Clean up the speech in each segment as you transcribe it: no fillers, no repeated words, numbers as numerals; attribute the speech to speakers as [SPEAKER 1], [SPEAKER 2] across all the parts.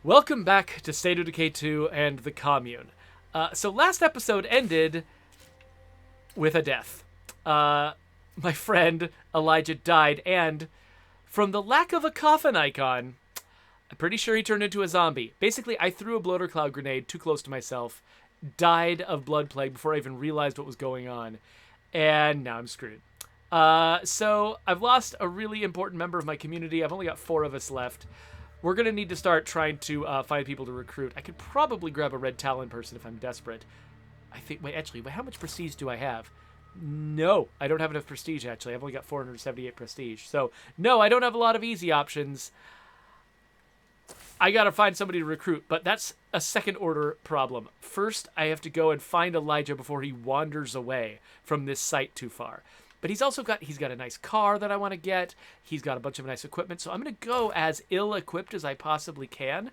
[SPEAKER 1] Welcome back to State of Decay 2 and the Commune. So last episode ended with a death. My friend Elijah died, and from the lack of a coffin icon, I'm pretty sure he turned into a zombie. Basically, I threw a bloater cloud grenade too close to myself, died of blood plague before I even realized what was going on, and now I'm screwed. So I've lost a really important member of my community. I've only got 4 of us left. We're going to need to start trying to find people to recruit. I could probably grab a red talon person if I'm desperate. Wait, how much prestige do I have? No, I don't have enough prestige, actually. I've only got 478 prestige. So, no, I don't have a lot of easy options. I got to find somebody to recruit, but that's a second-order problem. First, I have to go and find Elijah before he wanders away from this site too far. But he's got a nice car that I want to get. He's got a bunch of nice equipment. So I'm going to go as ill-equipped as I possibly can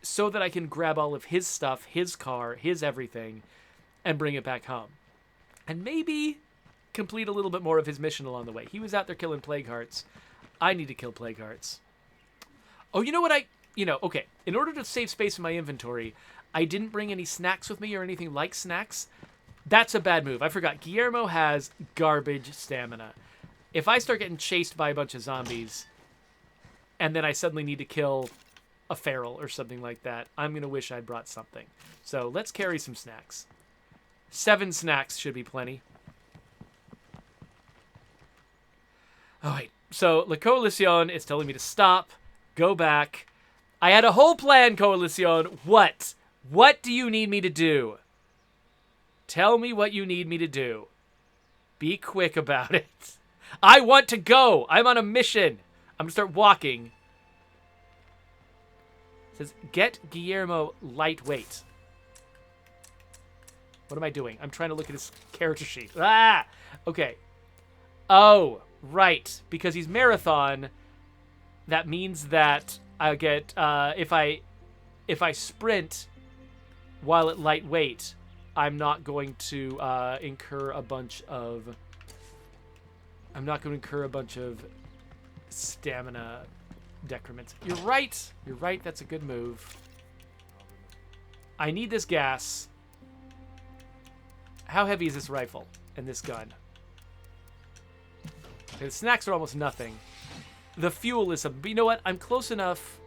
[SPEAKER 1] so that I can grab all of his stuff, his car, his everything, and bring it back home. And maybe complete a little bit more of his mission along the way. He was out there killing plague hearts. I need to kill plague hearts. Oh, you know what okay. In order to save space in my inventory, I didn't bring any snacks with me or anything like snacks. That's a bad move. I forgot. Guillermo has garbage stamina. If I start getting chased by a bunch of zombies, and then I suddenly need to kill a feral or something like that, I'm going to wish I'd brought something. So let's carry some snacks. 7 snacks should be plenty. All right. So La Coalición is telling me to stop, go back. I had a whole plan, Coalición. What? What do you need me to do? Tell me what you need me to do. Be quick about it. I want to go. I'm on a mission. I'm going to start walking. It says, get Guillermo lightweight. What am I doing? I'm trying to look at his character sheet. Ah! Okay. Oh, right. Because he's marathon, that means that I get, if I sprint while at lightweight, I'm not going to incur a bunch of stamina decrements. You're right. You're right. That's a good move. I need this gas. How heavy is this rifle and this gun? Okay, the snacks are almost nothing. The fuel is but you know what? I'm close enough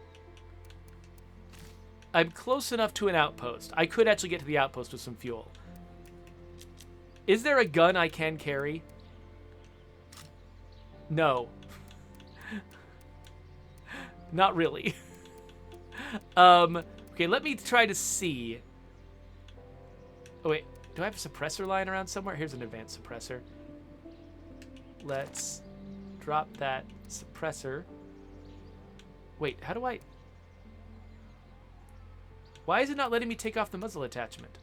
[SPEAKER 1] to an outpost. I could actually get to the outpost with some fuel. Is there a gun I can carry? No. Not really. Okay, let me try to see. Oh, wait. Do I have a suppressor lying around somewhere? Here's an advanced suppressor. Let's drop that suppressor. Wait, how do I... Why is it not letting me take off the muzzle attachment?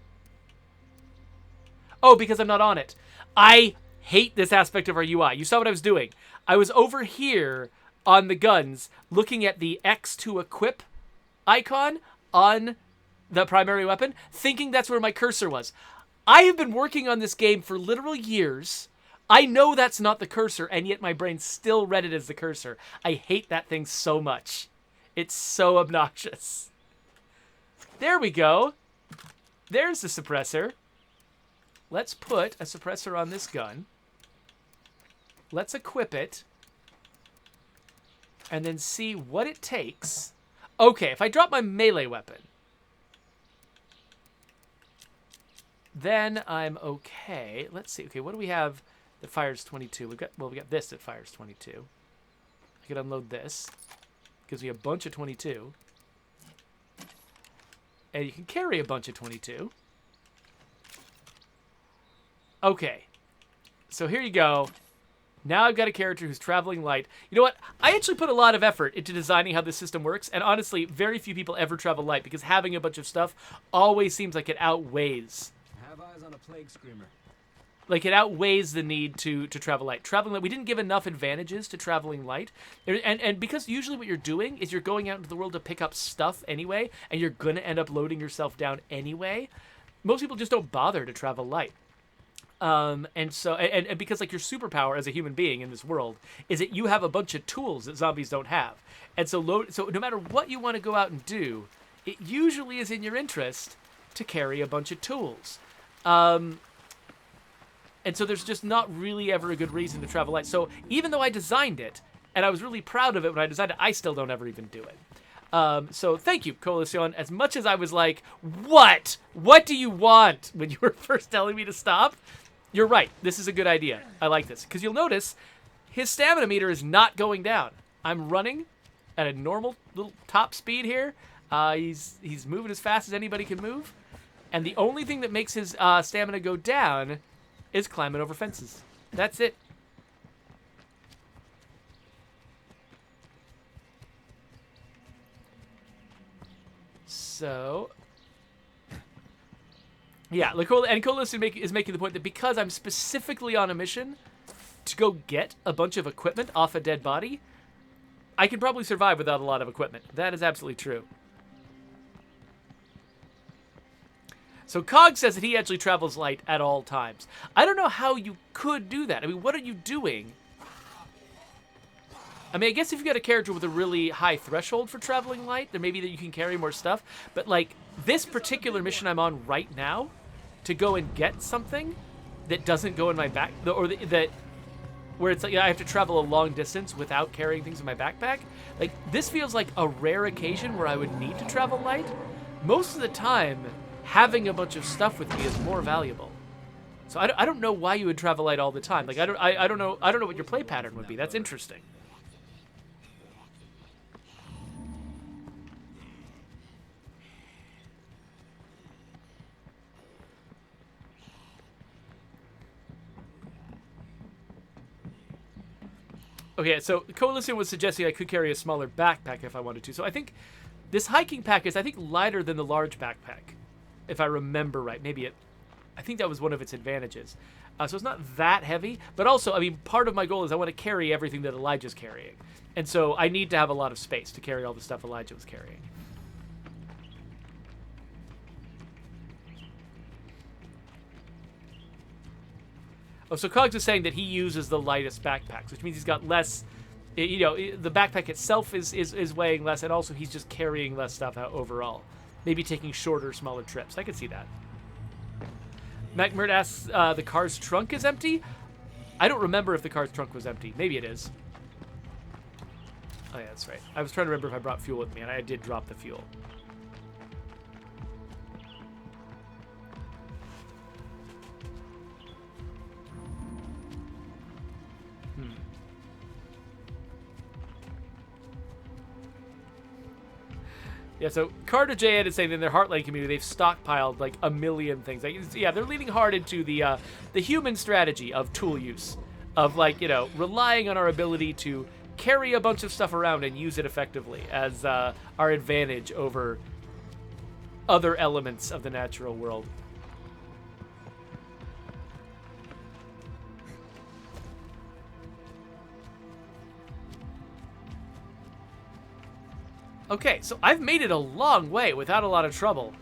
[SPEAKER 1] Oh, because I'm not on it. I hate this aspect of our UI. You saw what I was doing. I was over here on the guns looking at the X to equip icon on the primary weapon, thinking that's where my cursor was. I have been working on this game for literal years. I know that's not the cursor, and yet my brain still read it as the cursor. I hate that thing so much. It's so obnoxious. There we go. There's the suppressor. Let's put a suppressor on this gun. Let's equip it. And then see what it takes. Okay, if I drop my melee weapon, then I'm okay. Let's see. Okay, what do we have that fires 22? We got this that fires 22. I could unload this. Gives me a bunch of 22. And you can carry a bunch of 22. Okay. So here you go. Now I've got a character who's traveling light. You know what? I actually put a lot of effort into designing how this system works, and honestly, very few people ever travel light because having a bunch of stuff always seems like it outweighs.
[SPEAKER 2] Have eyes on a plague screamer.
[SPEAKER 1] Like, it outweighs the need to travel light. Traveling light, we didn't give enough advantages to traveling light. And because usually what you're doing is you're going out into the world to pick up stuff anyway, and you're going to end up loading yourself down anyway, most people just don't bother to travel light. And because like your superpower as a human being in this world is that you have a bunch of tools that zombies don't have. And so no matter what you want to go out and do, it usually is in your interest to carry a bunch of tools. And so there's just not really ever a good reason to travel light. So even though I designed it, and I was really proud of it when I designed it, I still don't ever even do it. So thank you, Coalition. As much as I was like, what? What do you want when you were first telling me to stop? You're right. This is a good idea. I like this. Because you'll notice his stamina meter is not going down. I'm running at a normal little top speed here. He's moving as fast as anybody can move. And the only thing that makes his stamina go down is climbing over fences. That's it. So, yeah, and Colas is making the point that because I'm specifically on a mission to go get a bunch of equipment off a dead body, I can probably survive without a lot of equipment. That is absolutely true. So Cog says that he actually travels light at all times. I don't know how you could do that. I mean, what are you doing? I mean, I guess if you've got a character with a really high threshold for traveling light, then maybe that you can carry more stuff. But, like, this particular mission I'm on right now, to go and get something that doesn't go in my back, where it's like I have to travel a long distance without carrying things in my backpack. Like, this feels like a rare occasion where I would need to travel light. Most of the time, having a bunch of stuff with me is more valuable. So I don't know why you would travel light all the time. Like, I don't know what your play pattern would be. That's interesting. Okay, so Coalition was suggesting I could carry a smaller backpack if I wanted to. So I think this hiking pack is, lighter than the large backpack, if I remember right. I think that was one of its advantages. So it's not that heavy, but also, I mean, part of my goal is I want to carry everything that Elijah's carrying. And so I need to have a lot of space to carry all the stuff Elijah was carrying. Oh, so Cogs is saying that he uses the lightest backpacks, which means he's got less, you know, the backpack itself is weighing less, and also he's just carrying less stuff out overall. Maybe taking shorter, smaller trips. I could see that. MacMurt asks, the car's trunk is empty? I don't remember if the car's trunk was empty. Maybe it is. Oh, yeah, that's right. I was trying to remember if I brought fuel with me, and I did drop the fuel. Yeah, so Carter J. Ed is saying in their Heartland community they've stockpiled like a million things. Like, yeah, they're leaning hard into the human strategy of tool use, of like, you know, relying on our ability to carry a bunch of stuff around and use it effectively as our advantage over other elements of the natural world. Okay, so I've made it a long way without a lot of trouble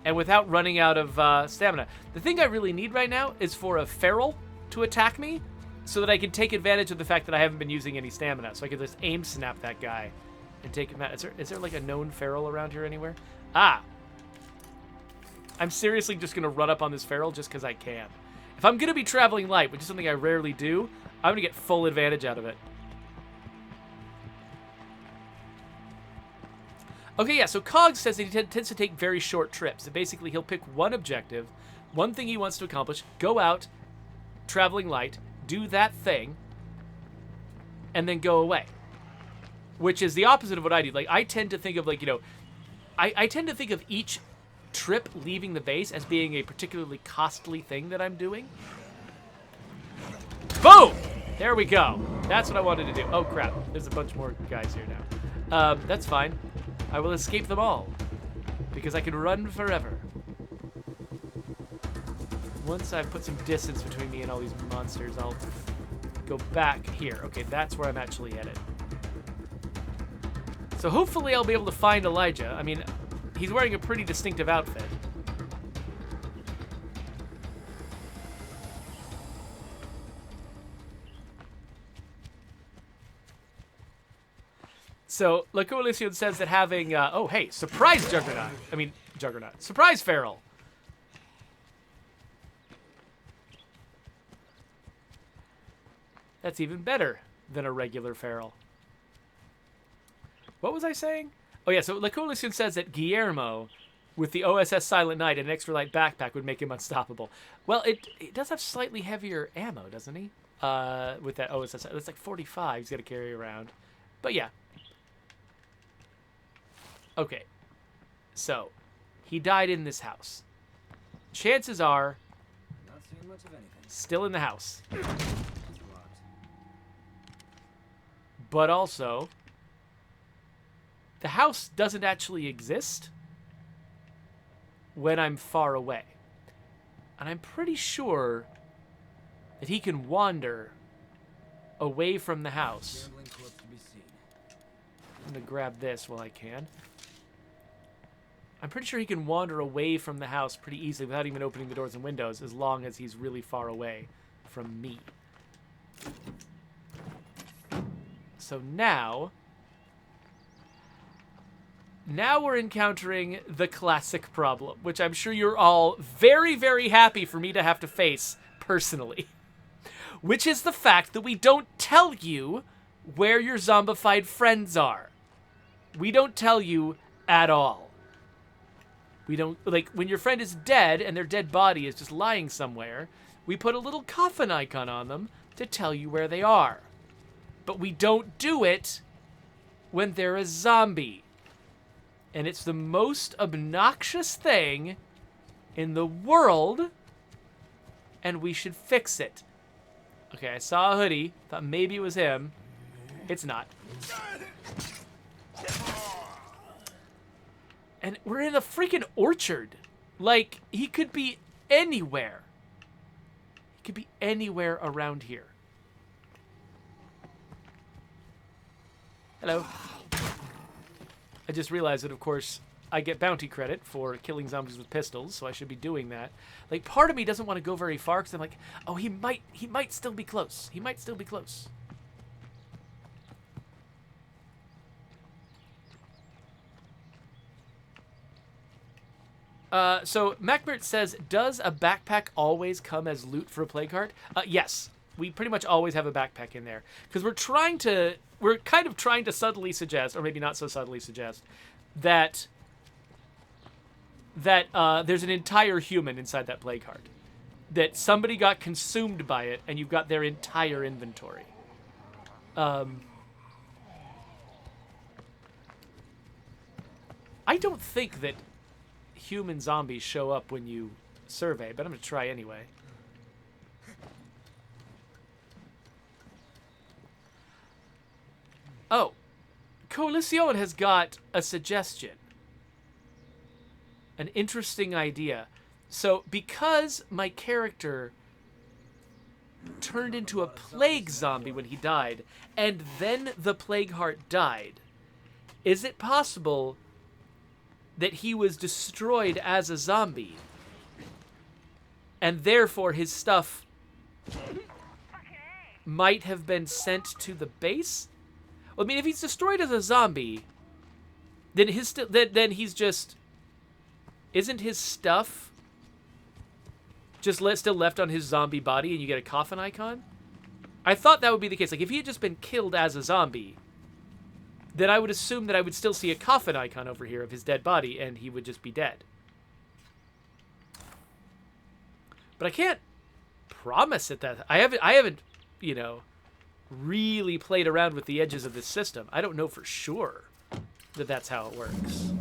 [SPEAKER 1] and without running out of stamina. The thing I really need right now is for a feral to attack me so that I can take advantage of the fact that I haven't been using any stamina. So I can just aim snap that guy and take him out. Is there like a known feral around here anywhere? Ah! I'm seriously just going to run up on this feral just because I can. If I'm going to be traveling light, which is something I rarely do, I'm going to get full advantage out of it. Okay, yeah, so Cog says that he tends to take very short trips. And basically, he'll pick one objective, one thing he wants to accomplish, go out, traveling light, do that thing, and then go away. Which is the opposite of what I do. Like, I tend to think of, like, you know, I tend to think of each trip leaving the base as being a particularly costly thing that I'm doing. Boom! There we go. That's what I wanted to do. Oh, crap. There's a bunch more guys here now. That's fine. I will escape them all, because I can run forever. Once I've put some distance between me and all these monsters, I'll go back here. Okay, that's where I'm actually headed. So hopefully I'll be able to find Elijah. I mean, he's wearing a pretty distinctive outfit. So, La Coalition says that having, oh, hey, surprise Juggernaut. Juggernaut. Surprise Feral. That's even better than a regular Feral. What was I saying? Oh, yeah, so La Coalition says that Guillermo, with the OSS Silent Knight and an extra light backpack, would make him unstoppable. Well, it does have slightly heavier ammo, doesn't he? With that OSS. That's like 45 he's got to carry around. But yeah. Okay. So, he died in this house. Chances are,
[SPEAKER 2] Not seeing much of anything.
[SPEAKER 1] still in the house.
[SPEAKER 2] It's locked.
[SPEAKER 1] But also, the house doesn't actually exist when I'm far away. And I'm pretty sure that he can wander away from the house.
[SPEAKER 2] Shambling corpse to be seen.
[SPEAKER 1] I'm going to grab this while I can. I'm pretty sure he can wander away from the house pretty easily without even opening the doors and windows, as long as he's really far away from me. So now we're encountering the classic problem, which I'm sure you're all very, very happy for me to have to face personally, which is the fact that we don't tell you where your zombified friends are. We don't tell you at all. We don't, like, when your friend is dead and their dead body is just lying somewhere, we put a little coffin icon on them to tell you where they are. But we don't do it when they're a zombie. And it's the most obnoxious thing in the world, and we should fix it. Okay, I saw a hoodie. Thought maybe it was him. It's not. And we're in a freaking orchard. Like, he could be anywhere. He could be anywhere around here. Hello. I just realized that, of course, I get bounty credit for killing zombies with pistols, so I should be doing that. Like, part of me doesn't want to go very far, because I'm like, oh, he might still be close. He might still be close. So Macbert says, does a backpack always come as loot for a plague heart? Yes. We pretty much always have a backpack in there. Because we're kind of trying to subtly suggest, or maybe not so subtly suggest, that there's an entire human inside that plague heart. That somebody got consumed by it, and you've got their entire inventory. I don't think that human zombies show up when you survey, but I'm going to try anyway. Oh, Coalition has got a suggestion. An interesting idea. So, because my character turned into a plague zombie when he died, and then the plague heart died, is it possible that he was destroyed as a zombie, and therefore his stuff might have been sent to the base? Well, I mean, if he's destroyed as a zombie, then then he's just, isn't his stuff just still left on his zombie body, and you get a coffin icon? I thought that would be the case. Like, if he had just been killed as a zombie, then I would assume that I would still see a coffin icon over here of his dead body, and he would just be dead. But I can't promise it that I haven't, you know, really played around with the edges of this system. I don't know for sure that that's how it works.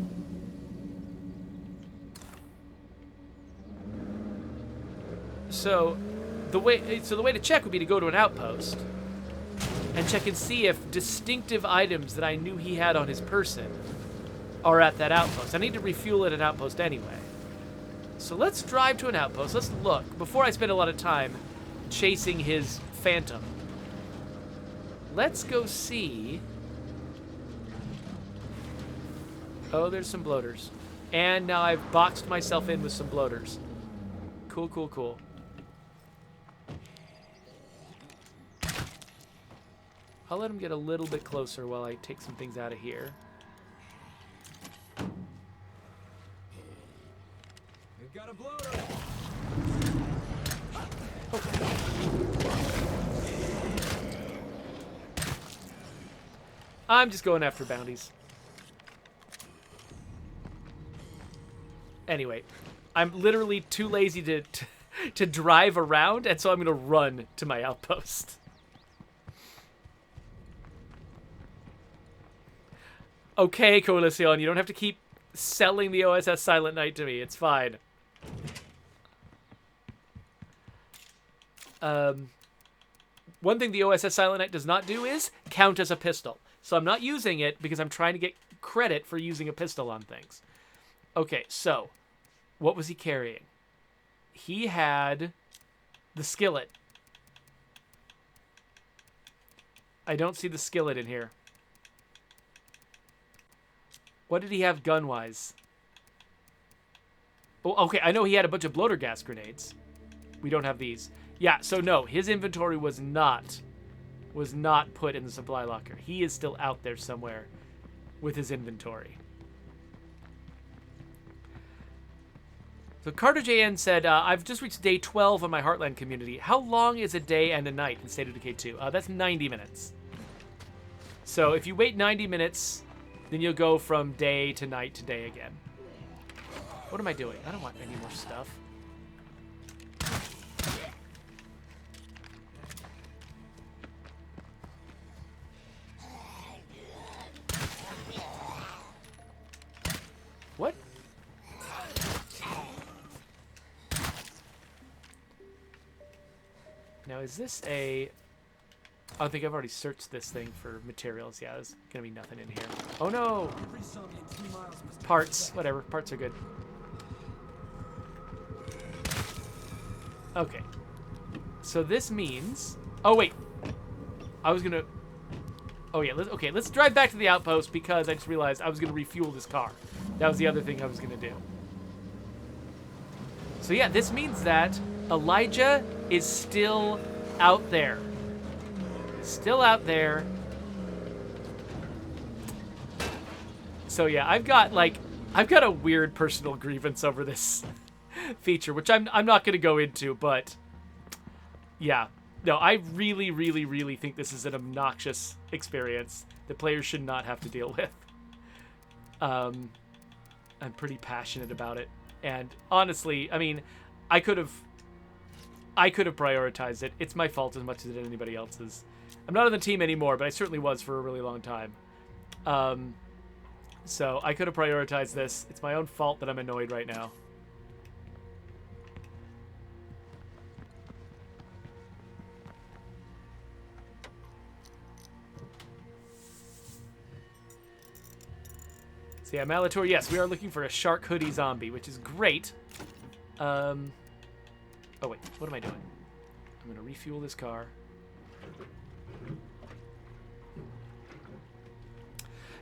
[SPEAKER 1] So the way to check would be to go to an outpost and check and see if distinctive items that I knew he had on his person are at that outpost. I need to refuel at an outpost anyway. So let's drive to an outpost. Let's look, before I spend a lot of time chasing his phantom. Let's go see. Oh, there's some bloaters. And now I've boxed myself in with some bloaters. Cool, cool, cool. I'll let him get a little bit closer while I take some things out of here.
[SPEAKER 2] We've got a bloater.
[SPEAKER 1] I'm just going after bounties. Anyway, I'm literally too lazy to drive around, and so I'm going to run to my outpost. Okay, Coalition, you don't have to keep selling the OSS Silent Night to me. It's fine. One thing the OSS Silent Night does not do is count as a pistol. So I'm not using it because I'm trying to get credit for using a pistol on things. Okay, so what was he carrying? He had the skillet. I don't see the skillet in here. What did he have gun-wise? Oh, okay, I know he had a bunch of bloater gas grenades. We don't have these. Yeah, so no, his inventory was not put in the supply locker. He is still out there somewhere with his inventory. So Carter JN said, I've just reached day 12 on my Heartland community. How long is a day and a night in State of Decay 2? That's 90 minutes. So if you wait 90 minutes, then you'll go from day to night to day again. What am I doing? I don't want any more stuff. What? Now, is this a... I think I've already searched this thing for materials. Yeah, there's gonna be nothing in here. Oh no! Parts. Whatever. Parts are good. Okay. So this means... Oh, wait. I was gonna... Oh, yeah. Okay, let's drive back to the outpost because I just realized I was gonna refuel this car. That was the other thing I was gonna do. So yeah, this means that Elijah is still out there. Still out there. So yeah, I've got a weird personal grievance over this feature, which I'm not going to go into, but yeah. No, I really, really, really think this is an obnoxious experience that players should not have to deal with. I'm pretty passionate about it. And honestly, I mean, I could have prioritized it. It's my fault as much as it anybody else's. I'm not on the team anymore, but I certainly was for a really long time. So I could have prioritized this. It's my own fault that I'm annoyed right now. So yeah, Malator, yes, we are looking for a shark hoodie zombie, which is great. Oh wait, what am I doing? I'm gonna refuel this car.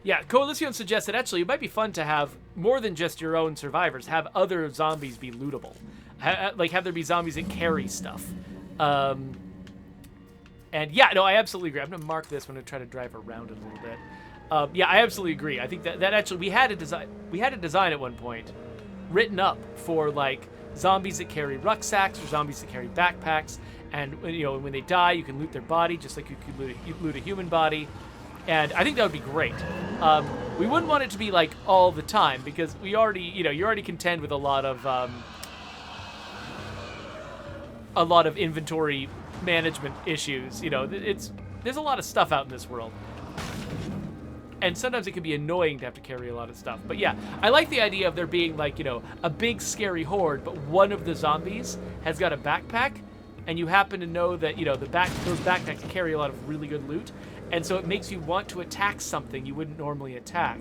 [SPEAKER 1] Yeah, Coalition suggests that actually it might be fun to have more than just your own survivors. Have other zombies be lootable. Have there be zombies that carry stuff. And yeah, no, I absolutely agree. I'm going to mark this when I try to drive around it a little bit. Yeah, I absolutely agree. I think that actually we had a design at one point written up for like zombies that carry rucksacks or zombies that carry backpacks. And you know, when they die, you can loot their body just like you could loot a human body. And I think that would be great. We wouldn't want it to be like all the time because we already, you already contend with a lot of inventory management issues. You know, there's a lot of stuff out in this world, and sometimes it can be annoying to have to carry a lot of stuff. But yeah, I like the idea of there being like, a big scary horde, but one of the zombies has got a backpack, and you happen to know that those backpacks carry a lot of really good loot. And so it makes you want to attack something you wouldn't normally attack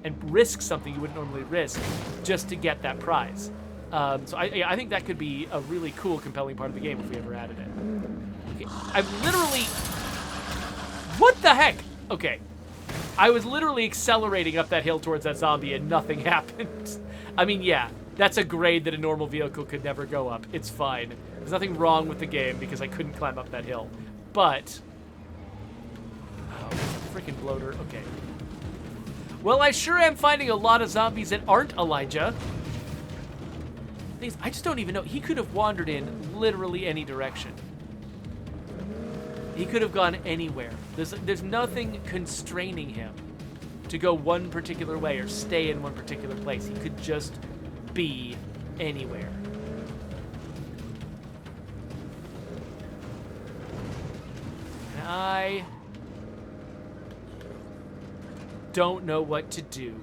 [SPEAKER 1] and risk something you wouldn't normally risk just to get that prize. So I think that could be a really cool, compelling part of the game if we ever added it. Okay, I've literally... What the heck? Okay. I was literally accelerating up that hill towards that zombie and nothing happened. I mean, yeah, that's a grade that a normal vehicle could never go up. It's fine. There's nothing wrong with the game because I couldn't climb up that hill. But... freaking bloater. Okay. Well, I sure am finding a lot of zombies that aren't Elijah. I just don't even know. He could have wandered in literally any direction. He could have gone anywhere. There's nothing constraining him to go one particular way or stay in one particular place. He could just be anywhere. And I don't know what to do.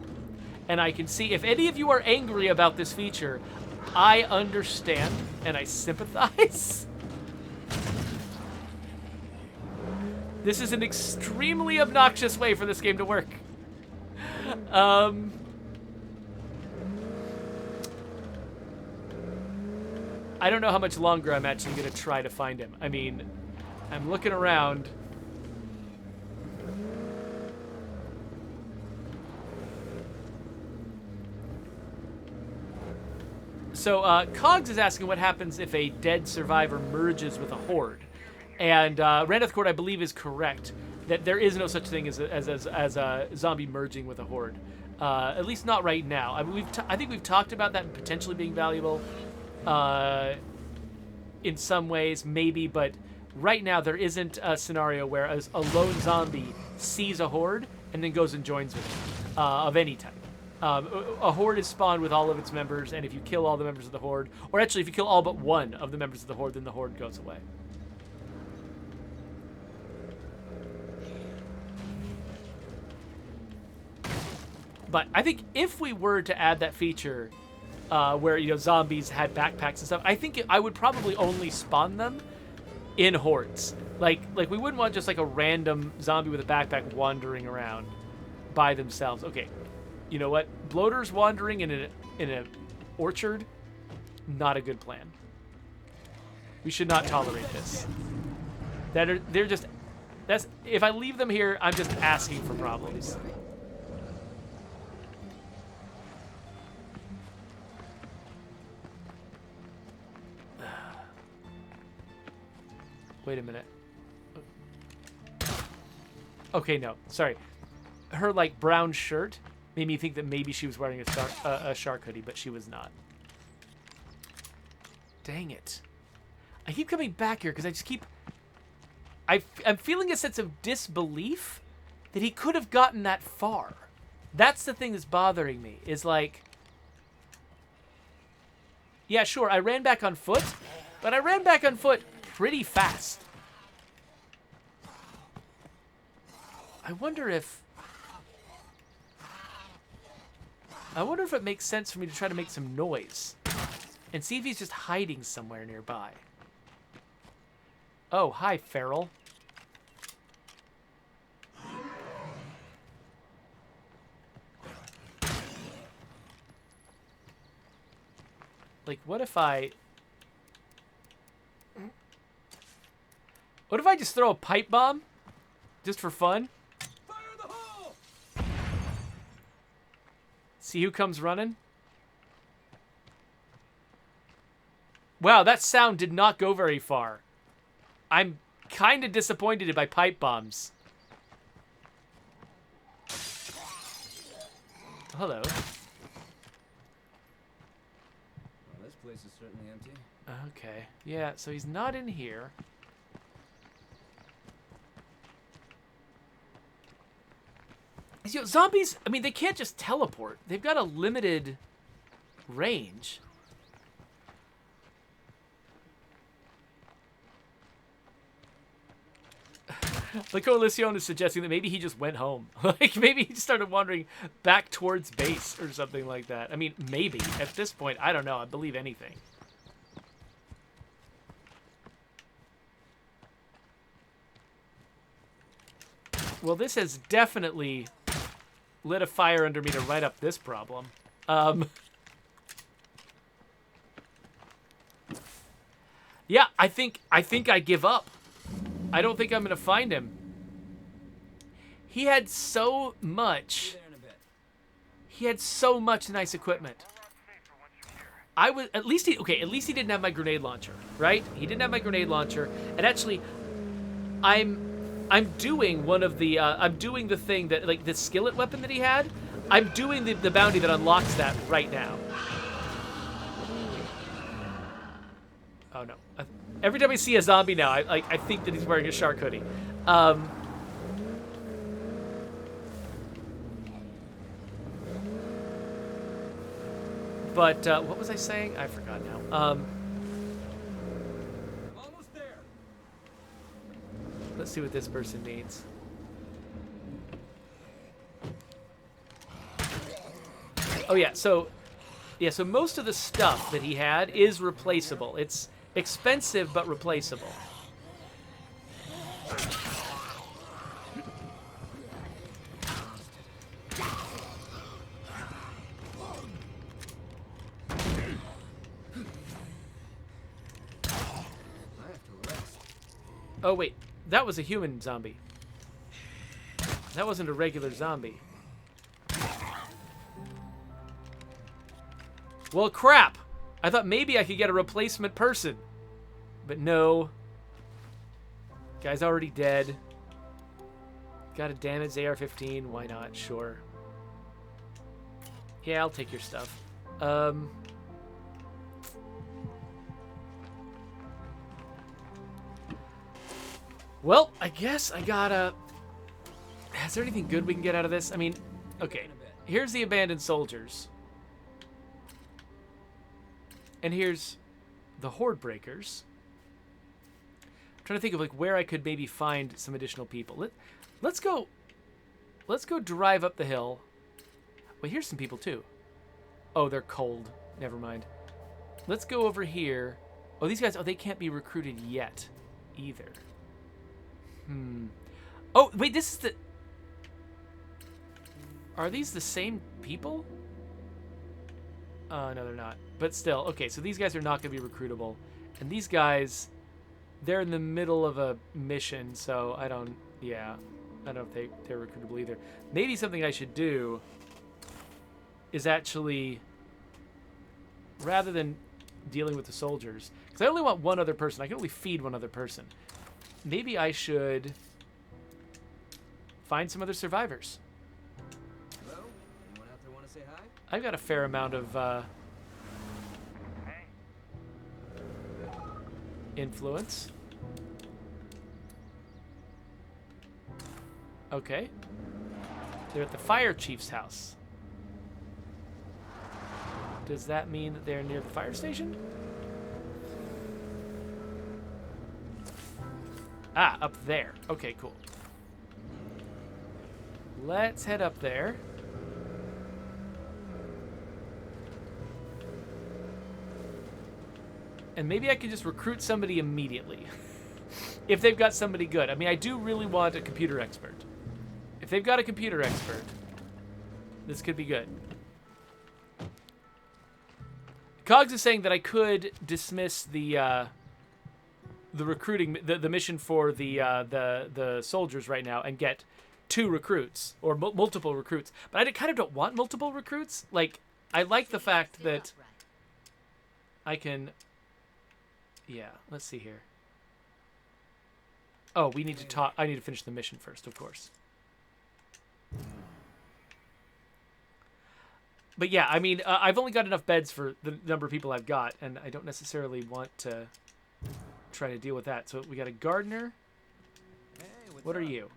[SPEAKER 1] And I can see, if any of you are angry about this feature, I understand and I sympathize. This is an extremely obnoxious way for this game to work. I don't know how much longer I'm actually going to try to find him. I mean, I'm looking around. So, Cogs is asking what happens if a dead survivor merges with a horde. And Randeth Court, I believe, is correct that there is no such thing as a zombie merging with a horde. At least not right now. I mean, I think we've talked about that potentially being valuable in some ways, maybe, but right now there isn't a scenario where a lone zombie sees a horde and then goes and joins with it of any type. A horde is spawned with all of its members, and if you kill all the members of the horde, or actually if you kill all but one of the members of the horde, then the horde goes away. But I think if we were to add that feature where, you know, zombies had backpacks and stuff, I think I would probably only spawn them in hordes. Like we wouldn't want just like a random zombie with a backpack wandering around by themselves. Okay, you know what? Bloaters wandering in an orchard, not a good plan. We should not tolerate this. If I leave them here, I'm just asking for problems. Wait a minute. Okay, no. Sorry. Her, like, brown shirt made me think that maybe she was wearing a shark hoodie, but she was not. Dang it. I keep coming back here because I just keep... I'm feeling a sense of disbelief that he could have gotten that far. That's the thing that's bothering me, is like... Yeah, sure, I ran back on foot, but I ran back on foot pretty fast. I wonder if it makes sense for me to try to make some noise and see if he's just hiding somewhere nearby. Oh, hi, Feral. Like, what if I just throw a pipe bomb? Just for fun?
[SPEAKER 2] Fire in the hole!
[SPEAKER 1] See who comes running? Wow, that sound did not go very far. I'm kind of disappointed by pipe bombs. Hello.
[SPEAKER 2] Well, this place is certainly empty.
[SPEAKER 1] Okay. Yeah, so he's not in here. You know, zombies, I mean, they can't just teleport. They've got a limited range. The Coalition is suggesting that maybe he just went home. Like, maybe he just started wandering back towards base or something like that. I mean, maybe. At this point, I don't know. I believe anything. Well, this has definitely lit a fire under me to write up this problem. Yeah, I think I give up. I don't think I'm gonna find him. He had so much. He had so much nice equipment. At least he didn't have my grenade launcher, right? He didn't have my grenade launcher, and actually, I'm I'm doing one of the, I'm doing the thing that, like, the skillet weapon that he had. I'm doing the bounty that unlocks that right now. Oh, no. Every time I see a zombie now, I think that he's wearing a shark hoodie. But, what was I saying? I forgot now.
[SPEAKER 2] Almost there.
[SPEAKER 1] Let's see what this person needs. Oh, yeah, so most of the stuff that he had is replaceable. It's expensive, but replaceable. Oh, wait. That was a human zombie. That wasn't a regular zombie. Well, crap. I thought maybe I could get a replacement person. But no. Guy's already dead. Got a damaged AR-15. Why not? Sure. Yeah, I'll take your stuff. Well, I guess I gotta... Is there anything good we can get out of this? I mean, okay. Here's the abandoned soldiers. And here's the horde breakers. I'm trying to think of like where I could maybe find some additional people. Let's go drive up the hill. Wait, here's some people too. Oh, they're cold. Never mind. Let's go over here. Oh, these guys, they can't be recruited yet either. Oh, wait, this is the... Are these the same people? No, they're not. But still, okay, so these guys are not going to be recruitable. And these guys, they're in the middle of a mission, so I don't know if they're recruitable either. Maybe something I should do is actually, rather than dealing with the soldiers, because I only want one other person. I can only feed one other person. Maybe I should find some other survivors.
[SPEAKER 2] Hello? Anyone out there want to say hi?
[SPEAKER 1] I've got a fair amount of influence. Okay. They're at the fire chief's house. Does that mean that they're near the fire station? Ah, up there. Okay, cool. Let's head up there. And maybe I can just recruit somebody immediately. If they've got somebody good. I mean, I do really want a computer expert. If they've got a computer expert, this could be good. Cogs is saying that I could dismiss the recruiting, the mission for the soldiers right now and get 2 recruits or multiple recruits. But I kind of don't want multiple recruits. Like, I like the fact that I can. Yeah, let's see here. Oh, we need to talk. I need to finish the mission first, of course. But yeah, I mean, I've only got enough beds for the number of people I've got, and I don't necessarily want to try to deal with that. So we got a gardener.
[SPEAKER 2] Hey,
[SPEAKER 1] What are you?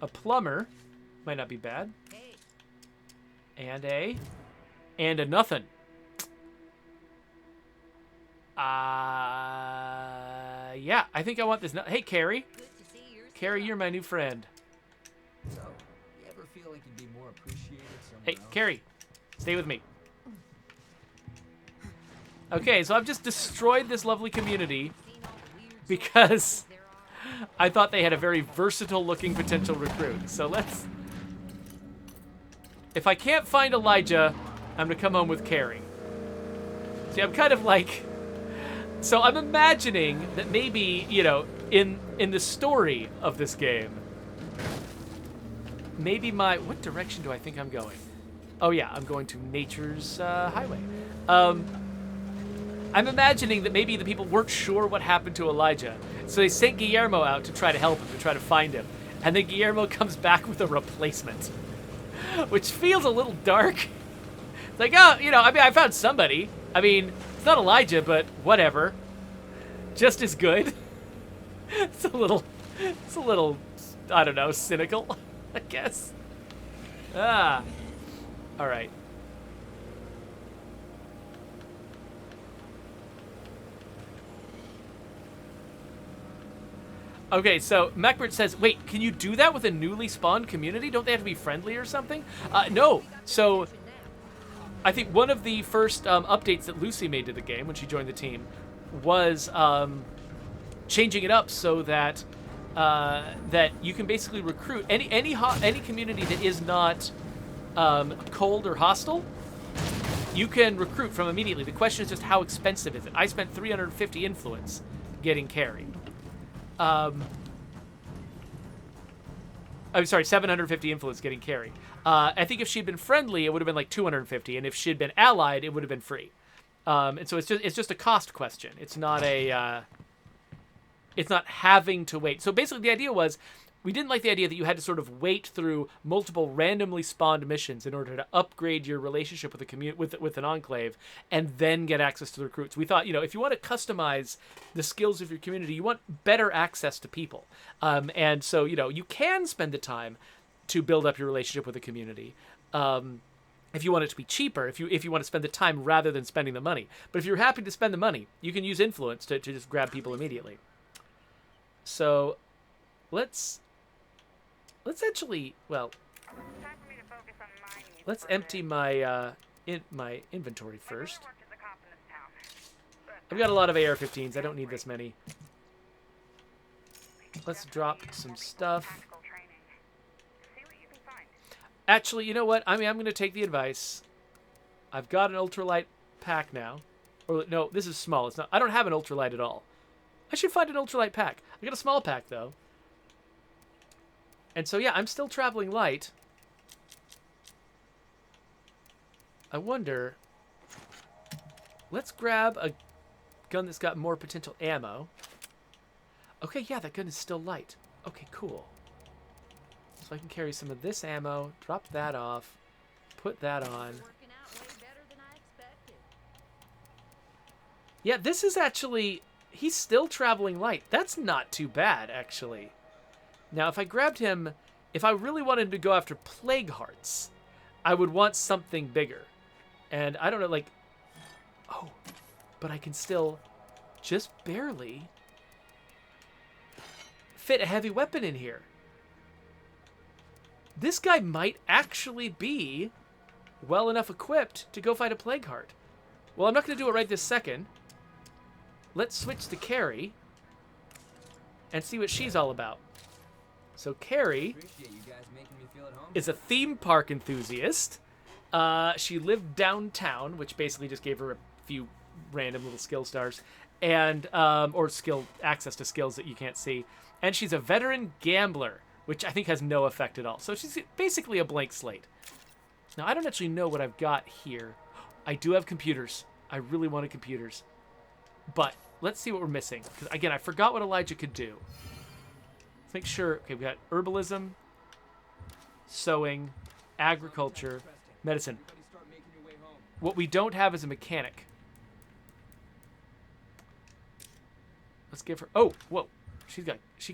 [SPEAKER 1] A plumber. Might not be bad. And a nothing. Yeah, I think I want this. Hey, Carrie. Carrie, you're my new friend.
[SPEAKER 2] So, you ever feel like you'd be more appreciated somewhere
[SPEAKER 1] Hey,
[SPEAKER 2] else?
[SPEAKER 1] Carrie, stay with me. Okay, so I've just destroyed this lovely community because I thought they had a very versatile-looking potential recruit. So let's... If I can't find Elijah, I'm going to come home with Carrie. See, I'm kind of like... So I'm imagining that maybe, you know, in the story of this game, maybe what direction do I think I'm going? Oh yeah, I'm going to Nature's Highway. I'm imagining that maybe the people weren't sure what happened to Elijah, so they sent Guillermo out to try to help him, to try to find him. And then Guillermo comes back with a replacement, which feels a little dark. It's like, oh, you know, I mean, I found somebody. I mean, it's not Elijah, but whatever. Just as good. It's a little, I don't know, cynical, I guess. Ah. All right. Okay, so Macbert says, wait, can you do that with a newly spawned community? Don't they have to be friendly or something? No. So I think one of the first updates that Lucy made to the game when she joined the team was changing it up so that that you can basically recruit any community that is not cold or hostile. You can recruit from immediately. The question is just how expensive is it? I spent 350 influence getting Carrie. I'm sorry, 750 influence getting Carrie. I think if she'd been friendly, it would have been like 250, and if she'd been allied, it would have been free. And so it's just a cost question. It's not it's not having to wait. So basically, the idea was we didn't like the idea that you had to sort of wait through multiple randomly spawned missions in order to upgrade your relationship with an enclave and then get access to the recruits. We thought, you know, if you want to customize the skills of your community, you want better access to people. And so, you know, you can spend the time to build up your relationship with the community. If you want it to be cheaper, if you want to spend the time rather than spending the money. But if you're happy to spend the money, you can use influence to just grab people immediately. So let's actually, well, let's empty my my inventory first. I've got a lot of AR-15s. I don't need this many. Let's drop some stuff. Actually, you know what? I mean, I'm going to take the advice. I've got an ultralight pack now. Or no, this is small. It's not. I don't have an ultralight at all. I should find an ultralight pack. I got a small pack though. And so, yeah, I'm still traveling light. I wonder... Let's grab a gun that's got more potential ammo. Okay, yeah, that gun is still light. Okay, cool. So I can carry some of this ammo, drop that off, put that on. Yeah, this is actually... He's still traveling light. That's not too bad, actually. Now, if I grabbed him, if I really wanted him to go after Plague Hearts, I would want something bigger. And I don't know, like... Oh, but I can still just barely fit a heavy weapon in here. This guy might actually be well enough equipped to go fight a Plague Heart. Well, I'm not going to do it right this second. Let's switch to Carrie and see what she's all about. So Carrie is a theme park enthusiast. She lived downtown, which basically just gave her a few random little skill stars, and or skill access to skills that you can't see. And she's a veteran gambler, which I think has no effect at all. So she's basically a blank slate. Now I don't actually know what I've got here. I do have computers. I really wanted computers, but let's see what we're missing. Because again, I forgot what Elijah could do. Make sure, okay, we got herbalism, sewing, agriculture, medicine. What we don't have is a mechanic. Let's give her, oh, whoa. She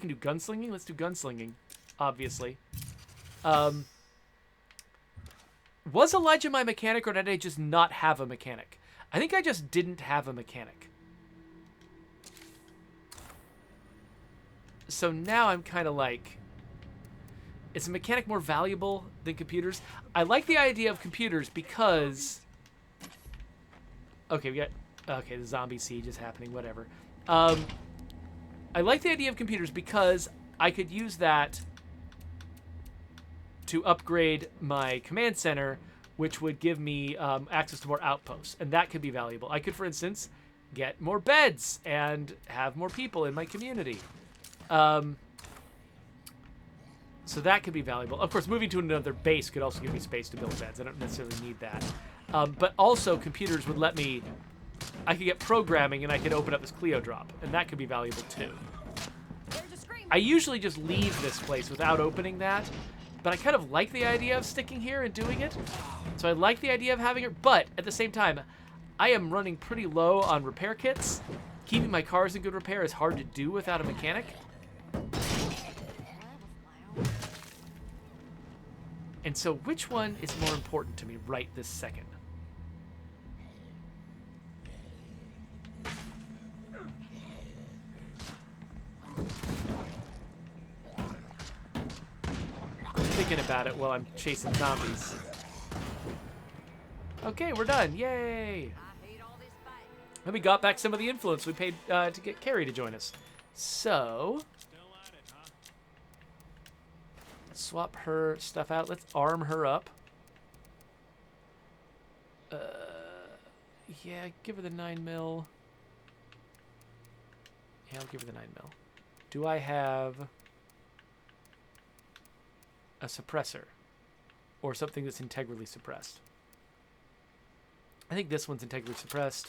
[SPEAKER 1] can do gunslinging? Let's do gunslinging, obviously. Was Elijah my mechanic, or did I just not have a mechanic? I think I just didn't have a mechanic. So now I'm kind of like, is a mechanic more valuable than computers? I like the idea of computers because... Okay, the zombie siege is happening, whatever. I like the idea of computers because I could use that to upgrade my command center, which would give me access to more outposts, and that could be valuable. I could, for instance, get more beds and have more people in my community. So that could be valuable. Of course, moving to another base could also give me space to build beds. I don't necessarily need that. But also, computers would let me I could get programming and I could open up this Clio drop, and that could be valuable too. I usually just leave this place without opening that, but I kind of like the idea of sticking here and doing it. So I like the idea of having it, but at the same time, I am running pretty low on repair kits. Keeping my cars in good repair is hard to do without a mechanic. And so which one is more important to me right this second? I'm thinking about it while I'm chasing zombies. Okay, we're done. Yay! And we got back some of the influence we paid to get Carrie to join us. So, let's swap her stuff out. Let's arm her up. Yeah, give her the 9mm. Yeah, I'll give her the 9mm. Do I have a suppressor? Or something that's integrally suppressed? I think this one's integrally suppressed.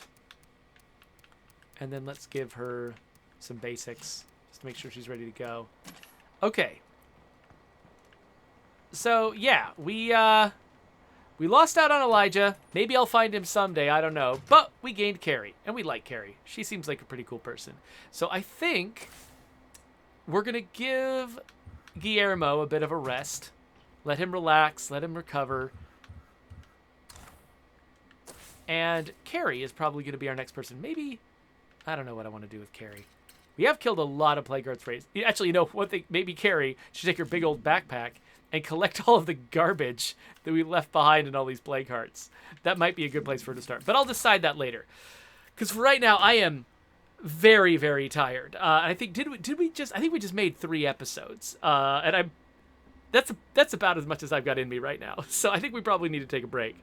[SPEAKER 1] And then let's give her some basics just to make sure she's ready to go. Okay. So, yeah, we lost out on Elijah. Maybe I'll find him someday, I don't know. But we gained Carrie, and we like Carrie. She seems like a pretty cool person. So I think we're going to give Guillermo a bit of a rest. Let him relax, let him recover. And Carrie is probably going to be our next person. Maybe, I don't know what I want to do with Carrie. We have killed a lot of plague guards. Actually, you know, one thing, maybe Carrie should take her big old backpack and collect all of the garbage that we left behind in all these plague hearts. That might be a good place for her to start. But I'll decide that later. Because for right now, I am very, very tired. I think, I think we just made 3 episodes. And that's about as much as I've got in me right now. So I think we probably need to take a break.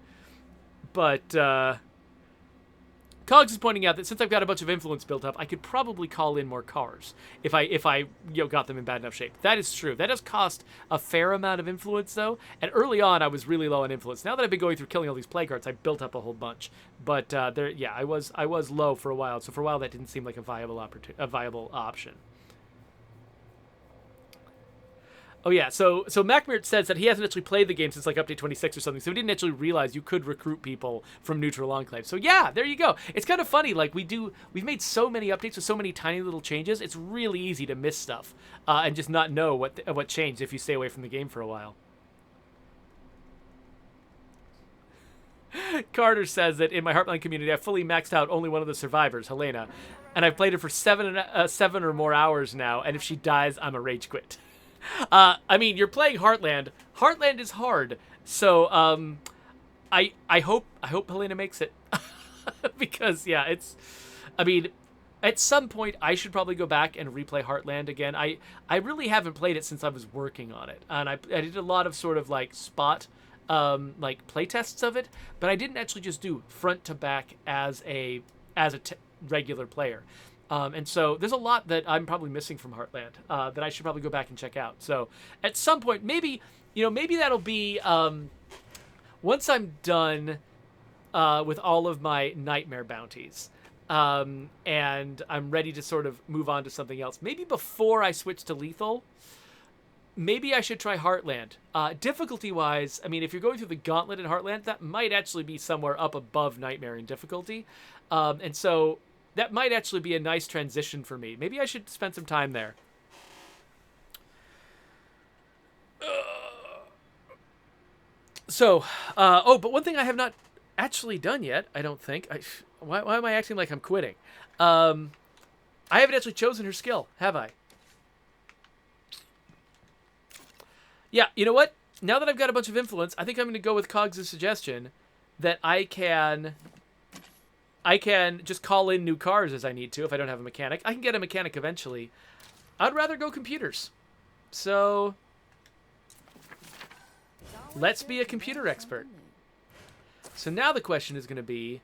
[SPEAKER 1] But Cogs is pointing out that since I've got a bunch of influence built up, I could probably call in more cars if I got them in bad enough shape. That is true. That does cost a fair amount of influence, though. And early on, I was really low on influence. Now that I've been going through killing all these plague hearts, I built up a whole bunch. But I was low for a while. So for a while, that didn't seem like a viable option. Oh yeah, so MacMirt says that he hasn't actually played the game since like update 26 or something, so he didn't actually realize you could recruit people from Neutral Enclave. So yeah, there you go. It's kind of funny, like we've made so many updates with so many tiny little changes. It's really easy to miss stuff and just not know what changed if you stay away from the game for a while. Carter says that in my Heartland community, I fully maxed out only one of the survivors, Helena, and I've played her for 7 or more hours now, and if she dies, I'm a rage quit. I mean, you're playing Heartland. Heartland is hard, so I hope Helena makes it because yeah, I mean, at some point I should probably go back and replay Heartland again. I really haven't played it since I was working on it, and I did a lot of sort of like spot like play tests of it, but I didn't actually just do front to back as a regular player. And so there's a lot that I'm probably missing from Heartland that I should probably go back and check out. So at some point, maybe that'll be once I'm done with all of my nightmare bounties and I'm ready to sort of move on to something else. Maybe before I switch to lethal, maybe I should try Heartland. Difficulty-wise, I mean, if you're going through the gauntlet in Heartland, that might actually be somewhere up above Nightmare in difficulty. And so that might actually be a nice transition for me. Maybe I should spend some time there. But one thing I have not actually done yet, I don't think. Why am I acting like I'm quitting? I haven't actually chosen her skill, have I? Yeah, you know what? Now that I've got a bunch of influence, I think I'm going to go with Cogs' suggestion that I can just call in new cars as I need to if I don't have a mechanic. I can get a mechanic eventually. I'd rather go computers. So let's be a computer expert. So now the question is going to be,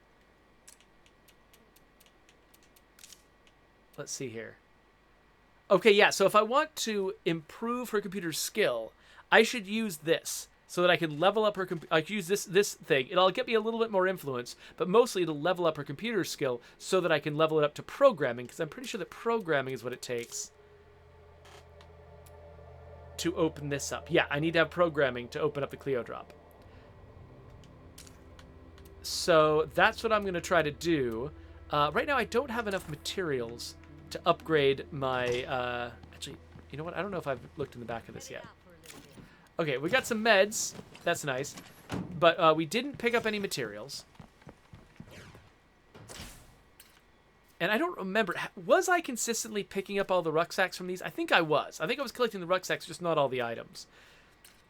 [SPEAKER 1] let's see here. Okay, yeah, so if I want to improve her computer skill, I should use this. so that I can level up her. I can use this thing. It'll get me a little bit more influence, but mostly it'll level up her computer skill so that I can level it up to programming, because I'm pretty sure that programming is what it takes to open this up. Yeah, I need to have programming to open up the Clio drop. So that's what I'm going to try to do. Right now, I don't have enough materials to upgrade my... actually, you know what? I don't know if I've looked in the back of this yet. Okay, we got some meds. That's nice. But we didn't pick up any materials. And I don't remember. Was I consistently picking up all the rucksacks from these? I think I was. I think I was collecting the rucksacks, just not all the items.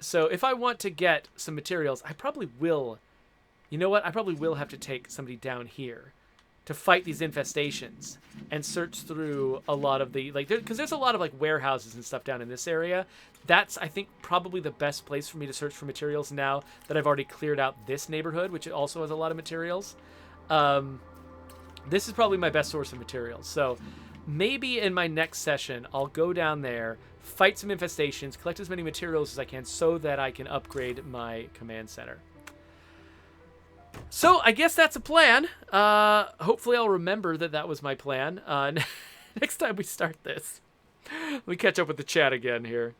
[SPEAKER 1] So if I want to get some materials, I probably will... You know what? I probably will have to take somebody down here to fight these infestations and search through a lot of the, like, because there's a lot of like warehouses and stuff down in this area. That's, I think, probably the best place for me to search for materials now that I've already cleared out this neighborhood, which also has a lot of materials. This is probably my best source of materials. So maybe in my next session, I'll go down there, fight some infestations, collect as many materials as I can so that I can upgrade my command center. So I guess that's a plan. Hopefully I'll remember that that was my plan. Next time we start this. Let me catch up with the chat again here.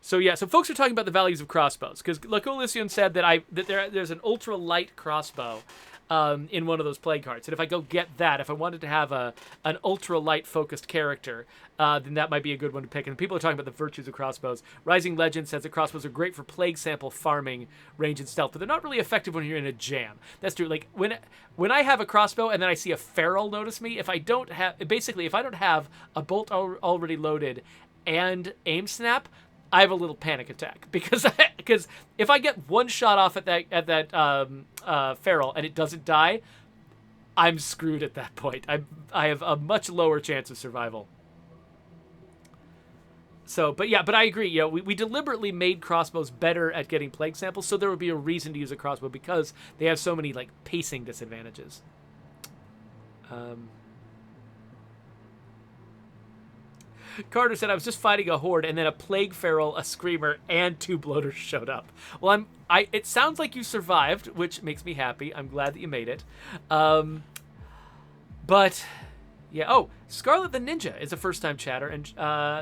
[SPEAKER 1] So yeah, so folks are talking about the values of crossbows, because Lacolision said that there's an ultra light crossbow in one of those play cards, and if I go get that, if I wanted to have an ultra light focused character, then that might be a good one to pick. And people are talking about the virtues of crossbows. Rising Legend says that crossbows are great for plague sample farming, range, and stealth, but they're not really effective when you're in a jam. That's true. Like when I have a crossbow and then I see a feral notice me, if I don't have a bolt already loaded and aim snap, I have a little panic attack because if I get one shot off at that feral and it doesn't die, I'm screwed at that point. I have a much lower chance of survival. So, but I agree. You know, we deliberately made crossbows better at getting plague samples, so there would be a reason to use a crossbow because they have so many like pacing disadvantages. Carter said, I was just fighting a horde, and then a plague feral, a screamer, and 2 bloaters showed up. Well, it sounds like you survived, which makes me happy. I'm glad that you made it. But, yeah. Oh, Scarlet the Ninja is a first-time chatter, and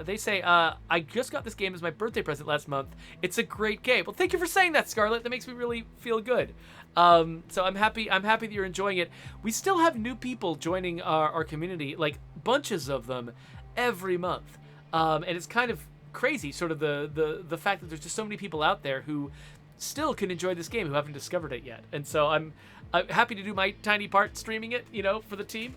[SPEAKER 1] they say, I just got this game as my birthday present last month. It's a great game. Well, thank you for saying that, Scarlet. That makes me really feel good. So I'm happy that you're enjoying it. We still have new people joining our community, like bunches of them, every month, and it's kind of crazy, sort of the fact that there's just so many people out there who still can enjoy this game who haven't discovered it yet. And so I'm happy to do my tiny part streaming it, you know, for the team.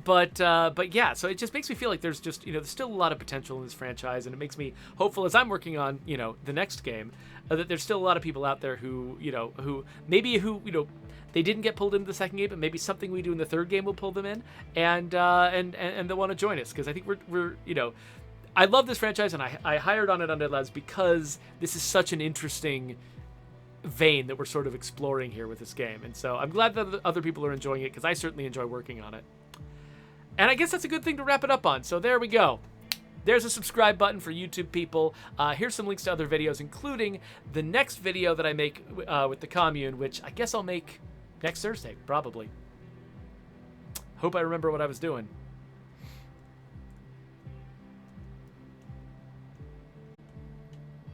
[SPEAKER 1] But yeah, so it just makes me feel like there's just, you know, there's still a lot of potential in this franchise, and it makes me hopeful as I'm working on, you know, the next game, that there's still a lot of people out there who, you know, who they didn't get pulled into the second game, but maybe something we do in the third game will pull them in, and they'll want to join us, because I think we're you know, I love this franchise, and I hired on it Undead Labs because this is such an interesting vein that we're sort of exploring here with this game, and so I'm glad that other people are enjoying it, because I certainly enjoy working on it. And I guess that's a good thing to wrap it up on. So there we go. There's a subscribe button for YouTube people. Here's some links to other videos, including the next video that I make with the Commune, which I guess I'll make next Thursday, probably. Hope I remember what I was doing.